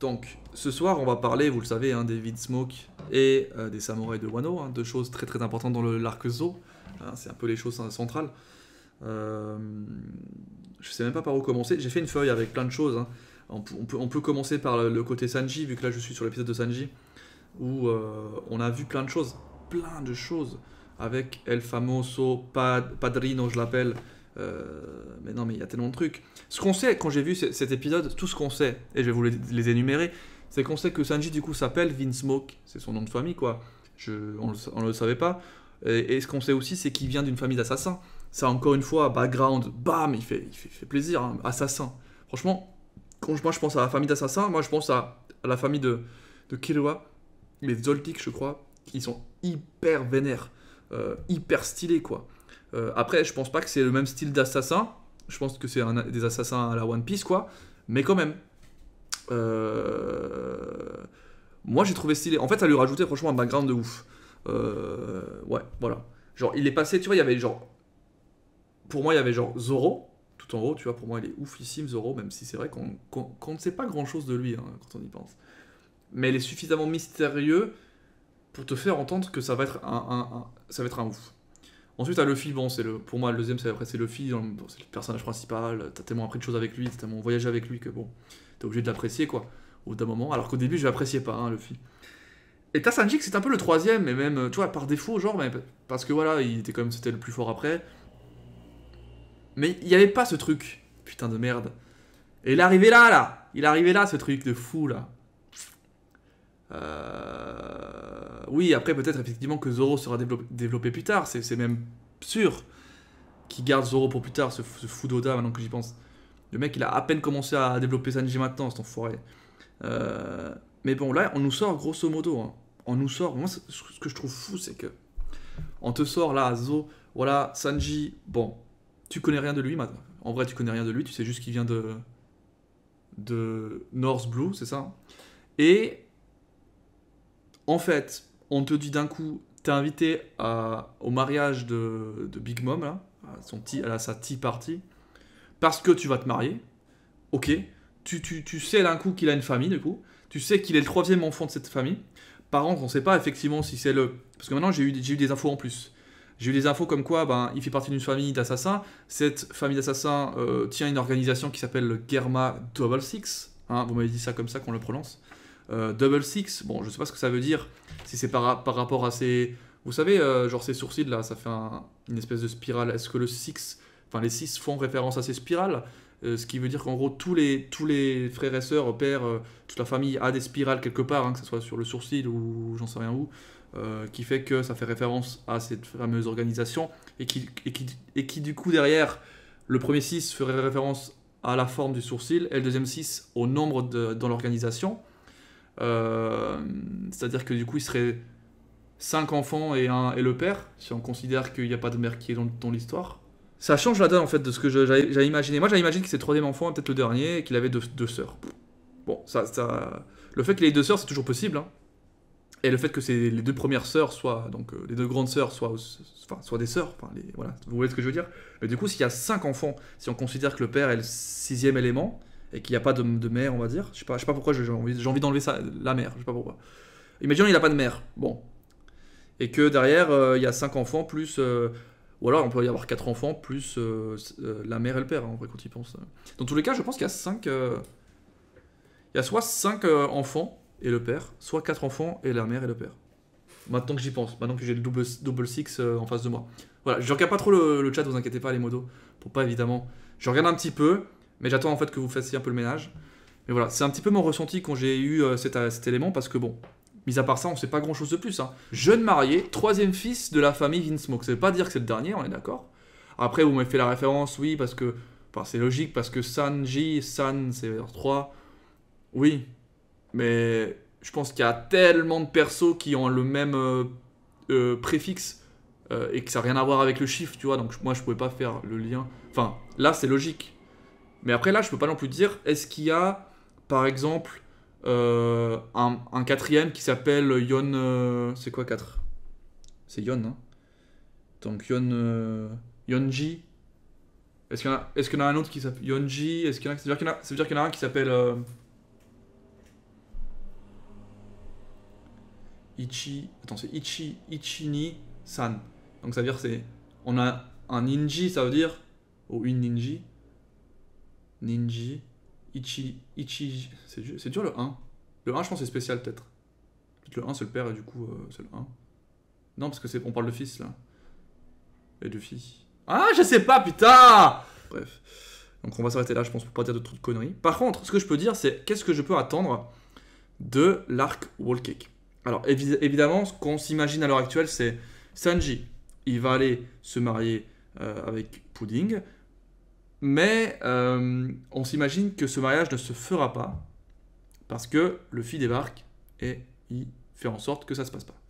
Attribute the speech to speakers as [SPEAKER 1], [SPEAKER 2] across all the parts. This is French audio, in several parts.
[SPEAKER 1] Donc, ce soir, on va parler, vous le savez, hein, des Vinsmoke et des samouraïs de Wano, hein, deux choses très très importantes dans l'arc Zo. Hein, c'est un peu les choses centrales. Je sais même pas par où commencer. J'ai fait une feuille avec plein de choses. Hein. On peut commencer par le côté Sanji, vu que là je suis sur l'épisode de Sanji, où on a vu plein de choses. Plein de choses. Avec El Famoso, Padrino, je l'appelle. Mais non, mais il y a tellement de trucs. Ce qu'on sait, quand j'ai vu cet épisode, tout ce qu'on sait, et je vais vous les énumérer, c'est qu'on sait que Sanji, du coup, s'appelle Vinsmoke. C'est son nom de famille, quoi. On ne le savait pas. Et ce qu'on sait aussi, c'est qu'il vient d'une famille d'assassins. Ça, encore une fois, background, bam, il fait plaisir, hein, assassin. Franchement, quand moi je pense à la famille d'assassins, moi je pense à la famille de Killua, les Zoldyck, je crois, qui sont hyper vénères, hyper stylés, quoi. Après, je pense pas que c'est le même style d'assassin. Je pense que c'est des assassins à la One Piece, quoi. Mais quand même. Moi, j'ai trouvé stylé. En fait, ça lui rajoutait franchement un background de ouf. Ouais, voilà. Genre, il est passé, tu vois, il y avait genre... Pour moi, il y avait genre Zoro, tout en haut, tu vois, pour moi, il est oufissime, Zoro, même si c'est vrai qu'on ne sait pas grand-chose de lui, hein, quand on y pense. Mais il est suffisamment mystérieux pour te faire entendre que ça va être ça va être un ouf. Ensuite, t'as Luffy, bon, pour moi, le deuxième, c'est Luffy, bon, c'est le personnage principal, t'as tellement appris de choses avec lui, t'as tellement voyagé avec lui que, bon, t'es obligé de l'apprécier, quoi, au bout d'un moment, alors qu'au début, je l'appréciais pas, hein, Luffy. Et t'as Sanji, c'est un peu le troisième, mais même, tu vois, par défaut, genre, mais, parce que voilà, il était quand même, c'était le plus fort après. Mais il n'y avait pas ce truc, putain de merde. Et il est arrivé là, il est arrivé là, ce truc de fou, là. Oui, après, peut-être, effectivement, que Zoro sera développé plus tard, c'est même sûr qu'il garde Zoro pour plus tard, ce fou d'Oda, maintenant que j'y pense. Le mec, il a à peine commencé à développer Sanji maintenant, cet enfoiré. Mais bon, là, on nous sort grosso modo. Hein. On nous sort. Moi, ce que je trouve fou, c'est que. On te sort là, Zo. Voilà, Sanji. Bon, tu connais rien de lui maintenant. En vrai, tu connais rien de lui. Tu sais juste qu'il vient de North Blue, c'est ça. Et. En fait, on te dit d'un coup. T'es invité au mariage de Big Mom, là. À sa tea party. Parce que tu vas te marier. Ok. Tu sais d'un coup qu'il a une famille, du coup. Tu sais qu'il est le troisième enfant de cette famille. Par contre, on ne sait pas effectivement si c'est le... Parce que maintenant, j'ai eu des infos en plus. J'ai eu des infos comme quoi il fait partie d'une famille d'assassins. Cette famille d'assassins tient une organisation qui s'appelle le Germa Double Six. Hein, vous m'avez dit ça comme ça qu'on le prononce. Double Six, bon, je sais pas ce que ça veut dire. Si c'est par rapport à ses... Vous savez, genre ses sourcils, là, ça fait une espèce de spirale. Est-ce que les 6 font référence à ces spirales? Ce qui veut dire qu'en gros, tous les frères et sœurs, pères, toute la famille a des spirales quelque part, hein, que ce soit sur le sourcil ou j'en sais rien où, qui fait que ça fait référence à cette fameuse organisation, et qui du coup, derrière, le premier 6 ferait référence à la forme du sourcil, et le deuxième 6 au nombre dans l'organisation. C'est-à-dire que du coup, il serait 5 enfants et le père, si on considère qu'il n'y a pas de mère qui est dans l'histoire. Ça change la donne en fait de ce que j'avais imaginé. Moi j'avais imaginé que c'était le troisième enfant, peut-être le dernier, et qu'il avait deux sœurs. Bon, le fait qu'il ait 2 sœurs, c'est toujours possible. Hein. Et le fait que les 2 premières sœurs soient, donc les 2 grandes sœurs soient des sœurs, voilà, vous voyez ce que je veux dire. Mais du coup, s'il y a 5 enfants, si on considère que le père est le 6e élément, et qu'il n'y a pas de mère, on va dire, je sais pas pourquoi j'ai envie d'enlever la mère, je sais pas pourquoi. Imaginons il n'a pas de mère, bon. Et que derrière, il y a 5 enfants plus... ou alors, on peut y avoir 4 enfants, plus la mère et le père, hein, en vrai, quand ils pensent. Dans tous les cas, je pense qu'il y a 5... il y a soit 5 enfants et le père, soit 4 enfants et la mère et le père. Maintenant que j'y pense, maintenant que j'ai le double six en face de moi. Voilà, je regarde pas trop le chat, vous inquiétez pas, les modos, pour pas évidemment... Je regarde un petit peu, mais j'attends en fait que vous fassiez un peu le ménage. Mais voilà, c'est un petit peu mon ressenti quand j'ai eu cet élément, parce que bon... Mis à part ça, on sait pas grand chose de plus. Hein. Jeune marié, 3e fils de la famille Vinsmoke. Ça veut pas dire que c'est le dernier, on est d'accord. Après, vous m'avez fait la référence, oui, parce que. Enfin, c'est logique, parce que San, c'est 3. Oui. Mais je pense qu'il y a tellement de persos qui ont le même préfixe et que ça n'a rien à voir avec le chiffre, tu vois. Donc, moi, je pouvais pas faire le lien. Enfin, là, c'est logique. Mais après, là, je peux pas non plus dire, est-ce qu'il y a, par exemple. Un 4e qui s'appelle Yon. C'est quoi 4? C'est Yon, hein. Donc Yonji. Est-ce qu'il y en a un autre qui s'appelle Yonji? Est-ce qu'il y en a... Ça veut dire qu'il y en a un qui s'appelle. Attends, c'est Ichini-san. Donc ça veut dire c'est... On a un ninji, ça veut dire... Ou une ninji. Ninji. Ichi... C'est dur le 1. Le 1, je pense, c'est spécial, peut-être. Peut-être le 1, c'est le père, et du coup, c'est le 1. Non, parce que on parle de fils, là. Et de fille. Ah, je sais pas, putain. Bref. Donc on va s'arrêter là, je pense, pour pas dire de trop de conneries. Par contre, ce que je peux dire, c'est qu'est-ce que je peux attendre de l'arc Wall Cake. Alors, évidemment, ce qu'on s'imagine à l'heure actuelle, c'est Sanji. Il va aller se marier avec Pudding. Mais on s'imagine que ce mariage ne se fera pas parce que Luffy débarque et il fait en sorte que ça se passe pas.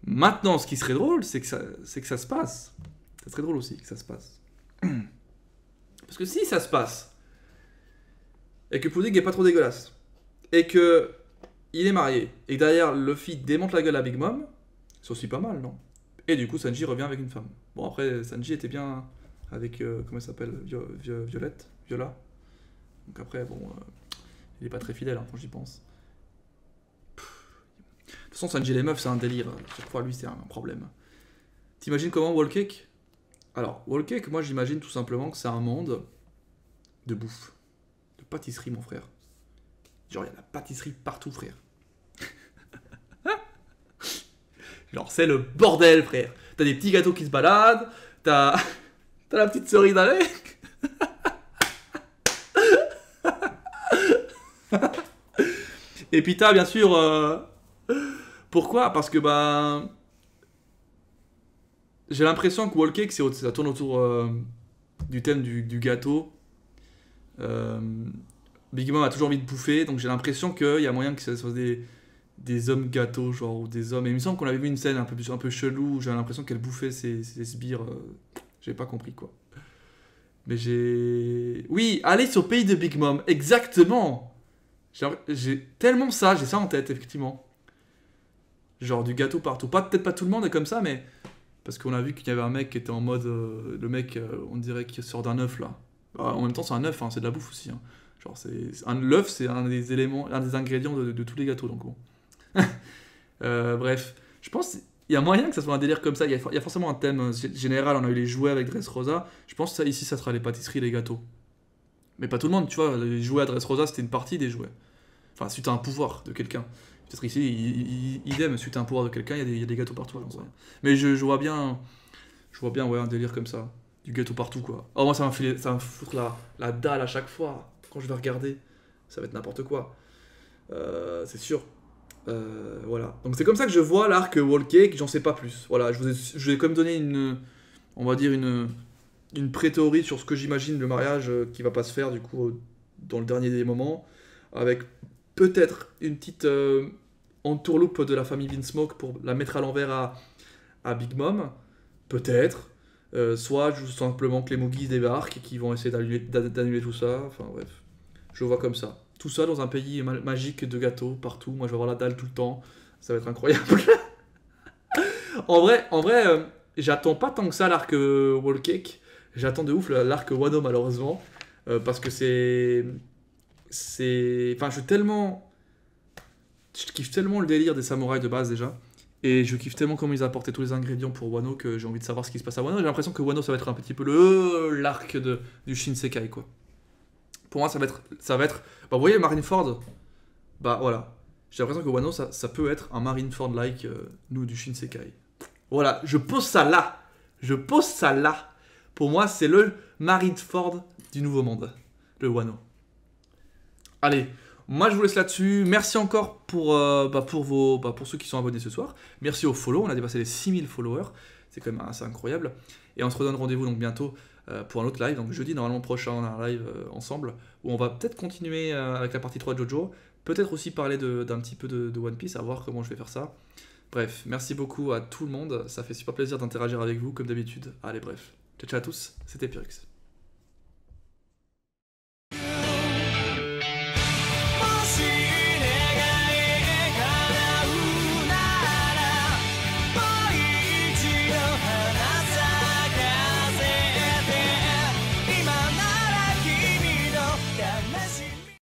[SPEAKER 1] Maintenant, ce qui serait drôle, c'est que ça se passe. Ça serait drôle aussi que ça se passe. Parce que si ça se passe, et que Pudding est pas trop dégueulasse, et que il est marié, et que derrière Luffy démonte la gueule à Big Mom, c'est aussi pas mal, non? Et du coup, Sanji revient avec une femme. Bon, après, Sanji était bien avec, comment elle s'appelle, Violette, Viola. Donc après, bon, il est pas très fidèle, hein, quand j'y pense. De toute façon, Sanji et les meufs, c'est un délire. Chaque fois, lui, c'est un problème. T'imagines comment Wall Cake? Alors, Wall Cake, moi, j'imagine tout simplement que c'est un monde de bouffe. De pâtisserie, mon frère. Genre, il y a de la pâtisserie partout, frère. Genre, c'est le bordel, frère. T'as des petits gâteaux qui se baladent, t'as la petite cerise avec. Et puis t'as, bien sûr... Pourquoi? Parce que, bah... J'ai l'impression que Wall Cake, ça tourne autour du thème du gâteau. Big Mom a toujours envie de bouffer, donc j'ai l'impression qu'il y a moyen que ce soit des hommes gâteaux, genre, ou des hommes. Et il me semble qu'on avait vu une scène un peu chelou, où j'ai l'impression qu'elle bouffait ses sbires. J'ai pas compris, quoi. Mais j'ai... Oui, aller sur Pays de Big Mom, exactement. J'ai tellement ça, j'ai ça en tête, effectivement. Genre du gâteau partout. Peut-être pas tout le monde est comme ça, mais... Parce qu'on a vu qu'il y avait un mec qui était en mode... le mec, on dirait qu'il sort d'un œuf, là. Bah, en même temps, c'est un œuf, hein, c'est de la bouffe aussi. Hein. Genre, l'œuf, c'est un des éléments, un des ingrédients de tous les gâteaux, donc bon. Bref, je pense qu'il y a moyen que ça soit un délire comme ça. Il y a forcément un thème général. On a eu les jouets avec Dressrosa. Je pense que ça, ici, ça sera les pâtisseries et les gâteaux. Mais pas tout le monde, tu vois. Les jouets à Dressrosa, c'était une partie des jouets. Enfin, si tu as un pouvoir de quelqu'un. Peut-être ici, idem, si tu as un pouvoir de quelqu'un, il y a des gâteaux partout. Mais je vois bien, ouais, un délire comme ça. Du gâteau partout, quoi. Oh, moi, ça va me foutre la dalle à chaque fois. Quand je vais regarder, ça va être n'importe quoi. C'est sûr. Voilà. Donc c'est comme ça que je vois l'arc Wall Cake, j'en sais pas plus. Voilà, je vais quand même donner on va dire une pré-théorie sur ce que j'imagine le mariage qui va pas se faire du coup dans le dernier des moments, avec peut-être une petite entourloupe de la famille Vinsmoke pour la mettre à l'envers à Big Mom, peut-être. Soit tout simplement que les Mogis débarquent et qu'ils vont essayer d'annuler tout ça. Enfin bref, je vois comme ça. Tout ça dans un pays magique de gâteaux partout. Moi, je vais avoir la dalle tout le temps. Ça va être incroyable. en vrai, j'attends pas tant que ça l'arc Wall Cake. J'attends de ouf l'arc Wano, malheureusement. Parce que Enfin, je kiffe tellement le délire des samouraïs de base, déjà. Et je kiffe tellement comment ils apportaient tous les ingrédients pour Wano que j'ai envie de savoir ce qui se passe à Wano. J'ai l'impression que Wano, ça va être un petit peu l'arc du Shinsekai, quoi. Pour moi, ça va être... Bah, vous voyez Marineford? Bah, voilà. J'ai l'impression que Wano, ça peut être un Marineford-like, nous, du Shinsekai. Voilà, je pose ça là. Pour moi, c'est le Marineford du Nouveau Monde. Le Wano. Allez, moi, je vous laisse là-dessus. Merci encore pour ceux qui sont abonnés ce soir. Merci aux follow. On a dépassé les 6000 followers. C'est quand même assez incroyable. Et on se redonne rendez-vous donc bientôt pour un autre live. Donc jeudi, normalement prochain, on a un live ensemble où on va peut-être continuer avec la partie 3 de Jojo. Peut-être aussi parler d'un petit peu de One Piece, à voir comment je vais faire ça. Bref, merci beaucoup à tout le monde. Ça fait super plaisir d'interagir avec vous comme d'habitude. Allez, bref. Ciao, ciao à tous. C'était Pyrrhus.